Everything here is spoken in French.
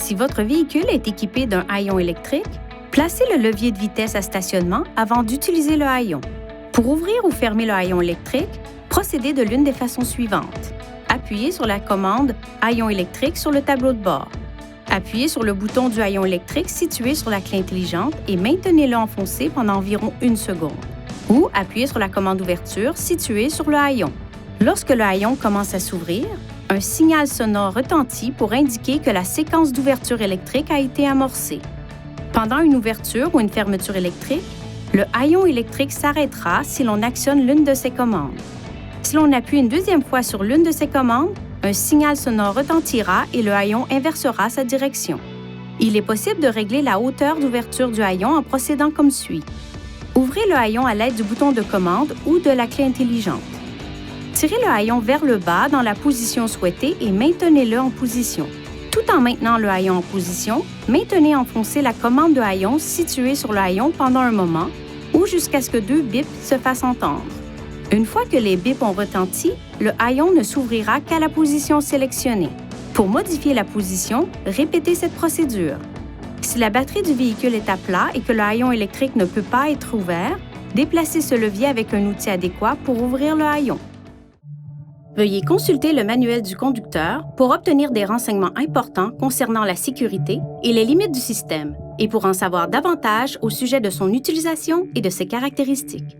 Si votre véhicule est équipé d'un haillon électrique, placez le levier de vitesse à stationnement avant d'utiliser le haillon. Pour ouvrir ou fermer le haillon électrique, procédez de l'une des façons suivantes. Appuyez sur la commande « Haillon électrique » sur le tableau de bord. Appuyez sur le bouton du haillon électrique situé sur la clé intelligente et maintenez-le enfoncé pendant environ 1 seconde. Ou appuyez sur la commande d'ouverture située sur le haillon. Lorsque le haillon commence à s'ouvrir, un signal sonore retentit pour indiquer que la séquence d'ouverture électrique a été amorcée. Pendant une ouverture ou une fermeture électrique, le haillon électrique s'arrêtera si l'on actionne l'une de ces commandes. Si l'on appuie une deuxième fois sur l'une de ces commandes, un signal sonore retentira et le haillon inversera sa direction. Il est possible de régler la hauteur d'ouverture du haillon en procédant comme suit. Ouvrez le haillon à l'aide du bouton de commande ou de la clé intelligente. Tirez le haillon vers le bas dans la position souhaitée et maintenez-le en position. Tout en maintenant le haillon en position, maintenez enfoncé la commande de haillon située sur le haillon pendant un moment ou jusqu'à ce que 2 bips se fassent entendre. Une fois que les bips ont retenti, le haillon ne s'ouvrira qu'à la position sélectionnée. Pour modifier la position, répétez cette procédure. Si la batterie du véhicule est à plat et que le haillon électrique ne peut pas être ouvert, déplacez ce levier avec un outil adéquat pour ouvrir le haillon. Veuillez consulter le manuel du conducteur pour obtenir des renseignements importants concernant la sécurité et les limites du système, et pour en savoir davantage au sujet de son utilisation et de ses caractéristiques.